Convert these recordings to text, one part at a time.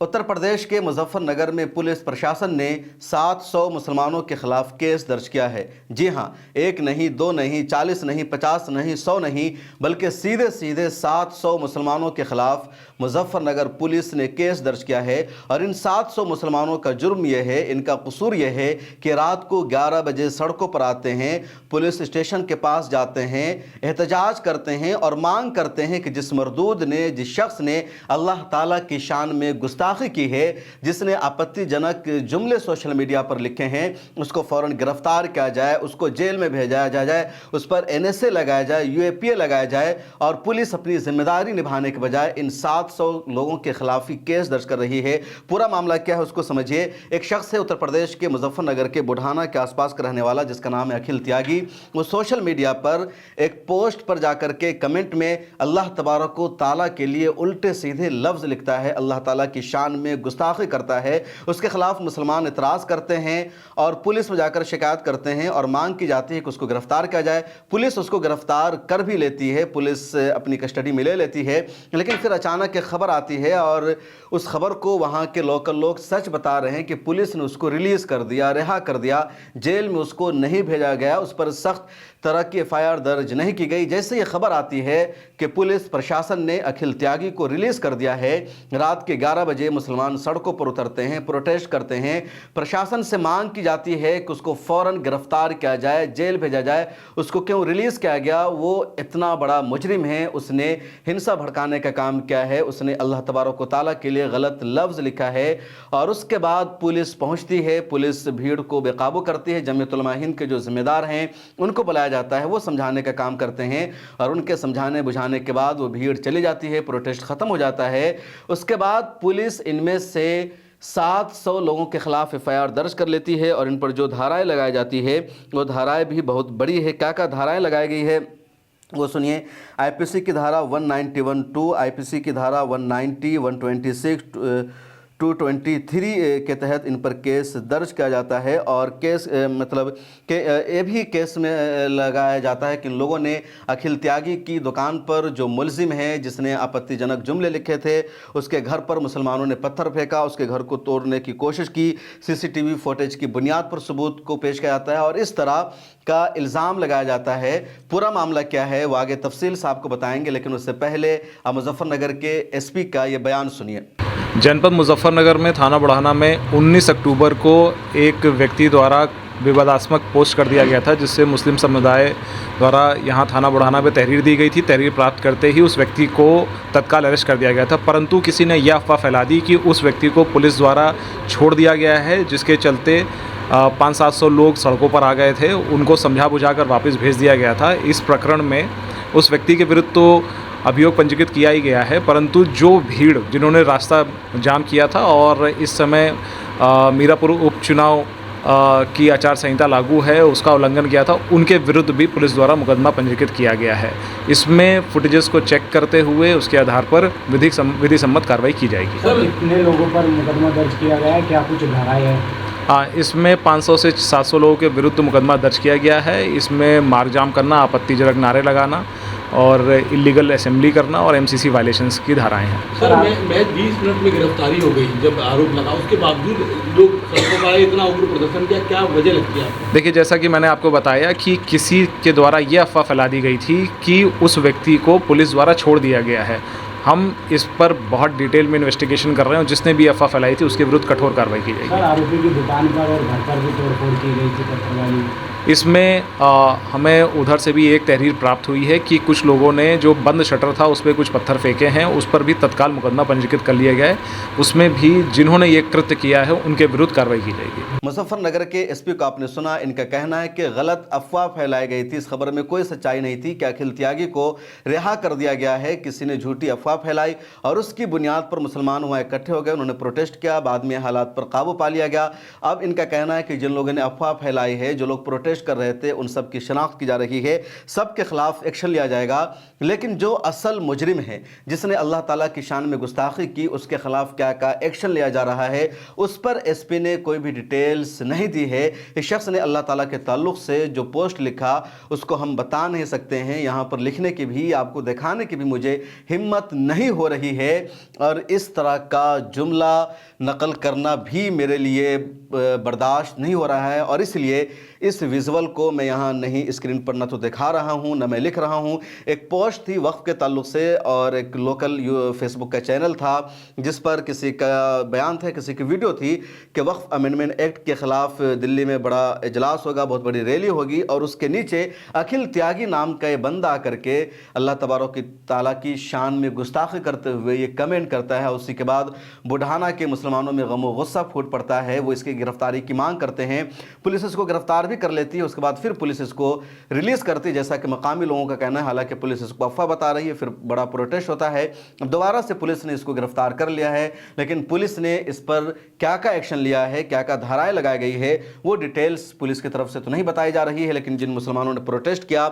उत्तर प्रदेश के मुजफ्फरनगर में पुलिस प्रशासन ने 700 मुसलमानों के खिलाफ केस दर्ज किया है। जी हां, एक नहीं, दो नहीं, 40 नहीं, 50 नहीं, 100 नहीं, बल्कि सीधे सीधे 700 मुसलमानों के खिलाफ मुजफ्फरनगर पुलिस ने केस दर्ज किया है। और इन 700 मुसलमानों का जुर्म यह है, इनका कसूर यह है कि रात को 11 बजे सड़कों पर आते हैं, पुलिस स्टेशन के पास जाते हैं, एहतजाज करते हैं और मांग करते हैं कि जिस मरदूद ने, जिस शख्स ने अल्लाह ताला की शान में गुस्ताखी की है, जिसने आपत्तिजनक जुमले सोशल मीडिया पर लिखे हैं, उसको फ़ौरन गिरफ्तार किया जाए, उसको जेल में भेजा जाए, उस पर NSA लगाया जाए, UAPA लगाया जाए। और पुलिस अपनी जिम्मेदारी निभाने के बजाय इन 700 लोगों के खिलाफ ही केस दर्ज कर रही है। पूरा मामला क्या है उसको समझिए। एक शख्स है उत्तर प्रदेश के मुजफ्फरनगर के बुढ़ाना के आसपास का रहने वाला, जिसका नाम है अखिल त्यागी। वो सोशल मीडिया पर एक पोस्ट पर जाकर के कमेंट में अल्लाह तबारक व ताला के लिए उल्टे सीधे लफ्ज़ लिखता है, अल्लाह ताला की शान में गुस्ताखी करता है। उसके खिलाफ मुसलमान इतराज़ करते हैं और पुलिस में जाकर शिकायत करते हैं और मांग की जाती है कि उसको गिरफ्तार किया जाए। पुलिस उसको गिरफ्तार कर भी लेती है, पुलिस अपनी कस्टडी में ले लेती है। लेकिन फिर अचानक एक खबर आती है और उस खबर को वहाँ के लोकल लोग सच बता रहे हैं कि पुलिस ने उसको रिलीज़ कर दिया, रिहा कर दिया, जेल में उसको नहीं भेजा गया, उस पर सख्त तरह की FIR दर्ज नहीं की गई। जैसे ये खबर आती है कि पुलिस प्रशासन ने अखिल त्यागी को रिलीज़ कर दिया है, रात के 11 बजे मुसलमान सड़कों पर उतरते हैं, प्रोटेस्ट करते हैं। प्रशासन से मांग की जाती है कि उसको फ़ौरन गिरफ्तार किया जाए, जेल भेजा जाए। उसको क्यों रिलीज़ किया गया? वो इतना बड़ा मुजरिम है, उसने हिंसा भड़काने का काम किया है, उसने अल्लाह तबारक व तआला के लिए गलत लफ्ज़ लिखा है। और उसके बाद पुलिस पहुँचती है, पुलिस भीड़ को बेकाबू करती है। जमीयत उलमा हिंद के जो ज़िम्मेदार हैं उनको बुलाया जाता है, वो समझाने का काम करते हैं और उनके समझाने बुझाने के बाद वो भीड़ चली जाती है, प्रोटेस्ट ख़त्म हो जाता है। उसके बाद पुलिस इनमें से 700 लोगों के खिलाफ FIR दर्ज कर लेती है और इन पर जो धाराएं लगाई जाती है वो धाराएं भी बहुत बड़ी है। क्या क्या धाराएं लगाई गई है वो सुनिए। IPC की धारा 191(2), IPC की धारा 190, 126, 223 के तहत इन पर केस दर्ज किया जाता है। और केस मतलब कि ये भी केस में लगाया जाता है कि इन लोगों ने अखिल त्यागी की दुकान पर जो मुलजिम है, जिसने आपत्तिजनक जुमले लिखे थे, उसके घर पर मुसलमानों ने पत्थर फेंका, उसके घर को तोड़ने की कोशिश की। CCTV फुटेज की बुनियाद पर सबूत को पेश किया जाता है और इस तरह का इल्ज़ाम लगाया जाता है। पूरा मामला क्या है वो आगे तफसील से आपको बताएंगे, लेकिन उससे पहले आप मुजफ्फरनगर के SP का ये बयान सुनिए। जनपद मुजफ्फरनगर में थाना बुढ़ाना में 19 अक्टूबर को एक व्यक्ति द्वारा विवादास्पद पोस्ट कर दिया गया था, जिससे मुस्लिम समुदाय द्वारा यहाँ थाना बुढ़ाना में तहरीर दी गई थी। तहरीर प्राप्त करते ही उस व्यक्ति को तत्काल अरेस्ट कर दिया गया था, परंतु किसी ने यह अफवाह फैला दी कि उस व्यक्ति को पुलिस द्वारा छोड़ दिया गया है, जिसके चलते 500-700 लोग सड़कों पर आ गए थे। उनको समझा बुझा कर वापस भेज दिया गया था। इस प्रकरण में उस व्यक्ति के विरुद्ध तो अभियोग पंजीकृत किया ही गया है, परंतु जो भीड़ जिन्होंने रास्ता जाम किया था और इस समय मीरापुर उपचुनाव की आचार संहिता लागू है, उसका उल्लंघन किया था, उनके विरुद्ध भी पुलिस द्वारा मुकदमा पंजीकृत किया गया है। इसमें फुटेजेस को चेक करते हुए उसके आधार पर विधि सम्मत कार्रवाई की जाएगी। सर, कितने लोगों पर मुकदमा दर्ज किया गया है, क्या कुछ धाराएं हैं? हाँ, इसमें 500 से 700 लोगों के विरुद्ध मुकदमा दर्ज किया गया है। इसमें मार्ग जाम करना, आपत्तिजनक नारे लगाना और इलीगल असेंबली करना और MCC वायलेशंस की धाराएं हैं। सर, मैं 20 मिनट में गिरफ्तारी हो गई जब आरोप लगा, उसके बावजूद लोग सड़कों पर इतना उग्र प्रदर्शन किया, क्या वजह लगती है आपको? देखिए, जैसा कि मैंने आपको बताया कि किसी के द्वारा ये अफवाह फैला दी गई थी कि उस व्यक्ति को पुलिस द्वारा छोड़ दिया गया है। हम इस पर बहुत डिटेल में इन्वेस्टिगेशन कर रहे हैं। जिसने भी अफवाह फैलाई थी उसके विरुद्ध कठोर कार्रवाई की जाएगी। सर, आरोपी की दुकान पर और घर पर भी तोड़फोड़ की गई थी पत्थर वाली। इसमें हमें उधर से भी एक तहरीर प्राप्त हुई है कि कुछ लोगों ने जो बंद शटर था उस पर कुछ पत्थर फेंके हैं, उस पर भी तत्काल मुकदमा पंजीकृत कर लिया गया है। उसमें भी जिन्होंने ये कृत्य किया है उनके विरुद्ध कार्रवाई की जाएगी। मुजफ्फरनगर के SP को आपने सुना। इनका कहना है कि गलत अफवाह फैलाई गई थी, इस खबर में कोई सच्चाई नहीं थी कि अखिल त्यागी को रिहा कर दिया गया है। किसी ने झूठी अफवाह फैलाई और उसकी बुनियाद पर मुसलमान वहाँ इकट्ठे हो गए, उन्होंने प्रोटेस्ट किया, बाद में हालात पर काबू पा लिया गया। अब इनका कहना है कि जिन लोगों ने अफवाह फैलाई है, जो लोग प्रोटेस्ट प्रोटेस्ट कर रहे थे उन सब की शनाख्त की जा रही है, सबके खिलाफ एक्शन लिया जाएगा। लेकिन जो असल मुजरिम है जिसने अल्लाह ताला की शान में गुस्ताखी की उसके खिलाफ क्या क्या एक्शन लिया जा रहा है उस पर एसपी ने कोई भी डिटेल्स नहीं दी है। इस शख्स ने अल्लाह ताला के ताल्लुक़ से जो पोस्ट लिखा उसको हम बता नहीं सकते हैं, यहाँ पर लिखने की भी आपको दिखाने की भी मुझे हिम्मत नहीं हो रही है, और इस तरह का जुमला नकल करना भी मेरे लिए बर्दाश्त नहीं हो रहा है। और इसलिए इस विजुअल को मैं यहाँ नहीं स्क्रीन पर न तो दिखा रहा हूँ न मैं लिख रहा हूँ। एक पोस्ट थी वक्फ के ताल्लुक़ से और एक लोकल फेसबुक का चैनल था जिस पर किसी का बयान था, किसी की वीडियो थी कि वक्फ अमेंडमेंट एक्ट के ख़िलाफ़ दिल्ली में बड़ा इजलास होगा, बहुत बड़ी रैली होगी, और उसके नीचे अखिल त्यागी नाम का ये बंदा आकर के अल्लाह तबारक की ताला की शान में गुस्ताखी करते हुए ये कमेंट करता है। उसी के बाद बुढ़ाना के मुसलमानों में गम व गुस्सा फूट पड़ता है, वो इसकी गिरफ्तारी की मांग करते हैं। पुलिस इसको गिरफ्तार भी कर लेती है, उसके बाद फिर पुलिस इसको रिलीज़ करती है जैसा कि मकामी लोगों का कहना है, हालांकि पुलिस इसको अफवाह बता रही है। फिर बड़ा प्रोटेस्ट होता है, दोबारा से पुलिस ने इसको गिरफ्तार कर लिया है, लेकिन पुलिस ने इस पर क्या क्या एक्शन लिया है, क्या क्या धाराएं लगाई गई है, वो डिटेल्स पुलिस की तरफ से तो नहीं बताई जा रही है। लेकिन जिन मुसलमानों ने प्रोटेस्ट किया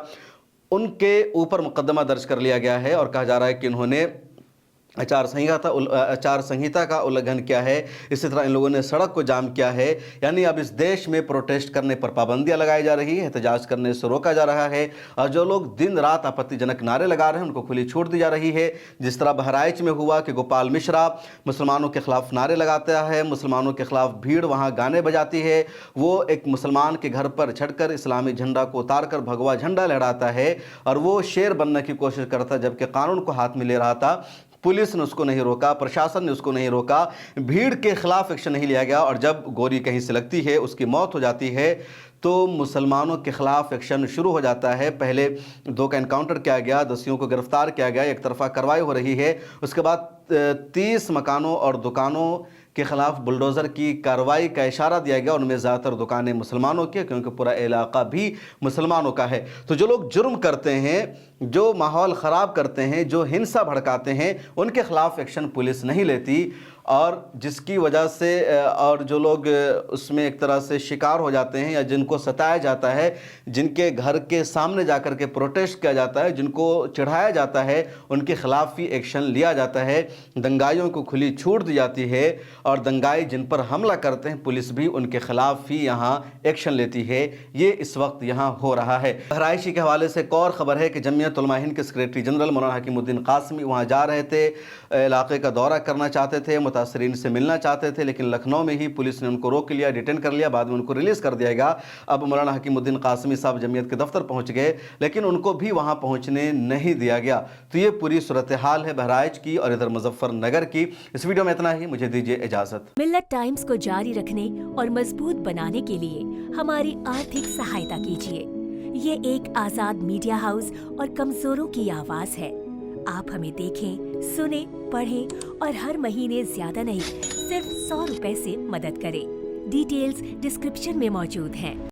उनके ऊपर मुकदमा दर्ज कर लिया गया है और कहा जा रहा है कि इन्होंने आचार संहिता का उल्लंघन किया है। इसी तरह इन लोगों ने सड़क को जाम किया है। यानी अब इस देश में प्रोटेस्ट करने पर पाबंदियां लगाई जा रही है, एहतजाज करने से रोका जा रहा है, और जो लोग दिन रात आपत्तिजनक नारे लगा रहे हैं उनको खुली छूट दी जा रही है। जिस तरह बहराइच में हुआ कि गोपाल मिश्रा मुसलमानों के खिलाफ नारे लगाता है, मुसलमानों के खिलाफ भीड़ वहाँ गाने बजाती है, वो एक मुसलमान के घर पर चढ़कर इस्लामी झंडा को उतार कर भगवा झंडा लहराता है और वो शेर बनने की कोशिश करता है, जबकि कानून को हाथ में ले रहा था। पुलिस ने उसको नहीं रोका, प्रशासन ने उसको नहीं रोका, भीड़ के खिलाफ एक्शन नहीं लिया गया, और जब गोली कहीं से लगती है, उसकी मौत हो जाती है, तो मुसलमानों के खिलाफ एक्शन शुरू हो जाता है। पहले 2 का एनकाउंटर किया गया, 10 को गिरफ्तार किया गया, एक तरफा कार्रवाई हो रही है। उसके बाद 30 मकानों और दुकानों के ख़िलाफ़ बुलडोज़र की कार्रवाई का इशारा दिया गया। उनमें ज़्यादातर दुकानें मुसलमानों की, क्योंकि पूरा इलाका भी मुसलमानों का है। तो जो लोग जुर्म करते हैं, जो माहौल ख़राब करते हैं, जो हिंसा भड़काते हैं, उनके ख़िलाफ़ एक्शन पुलिस नहीं लेती, और जिसकी वजह से और जो लोग उसमें एक तरह से शिकार हो जाते हैं या जिनको सताया जाता है, जिनके घर के सामने जाकर के प्रोटेस्ट किया जाता है, जिनको चिढ़ाया जाता है, उनके खिलाफ ही एक्शन लिया जाता है। दंगाइयों को खुली छूट दी जाती है, और दंगाई जिन पर हमला करते हैं पुलिस भी उनके खिलाफ ही यहाँ एक्शन लेती है। ये इस वक्त यहाँ हो रहा है। बहराइच के हवाले से एक और ख़बर है कि जमीयत उलमा हिंद के सेक्रेटरी जनरल मौलाना हकीमुद्दीन कासमी वहाँ जा रहे थे, इलाके का दौरा करना चाहते थे, मुतासरीन से मिलना चाहते थे, लेकिन लखनऊ में ही पुलिस ने उनको रोक लिया, डिटेन कर लिया, बाद में उनको रिलीज़ कर दिया गया। अब मौलाना हकीमुद्दीन कासमी साहब जमीयत के दफ्तर पहुँच गए, लेकिन उनको भी वहाँ पहुँचने नहीं दिया गया। तो ये पूरी सूरत हाल है बहराइच की और इधर मुजफ्फरनगर की। इस वीडियो में इतना ही, मुझे दीजिए इजाज़त। मिल्लत टाइम्स को जारी रखने और मजबूत बनाने के लिए हमारी आर्थिक सहायता कीजिए। ये एक आजाद मीडिया हाउस और कमजोरों की आवाज है। आप हमें देखें, सुने, पढ़ें और हर महीने ज्यादा नहीं, सिर्फ 100 रुपए से मदद करें। डिटेल्स डिस्क्रिप्शन में मौजूद हैं।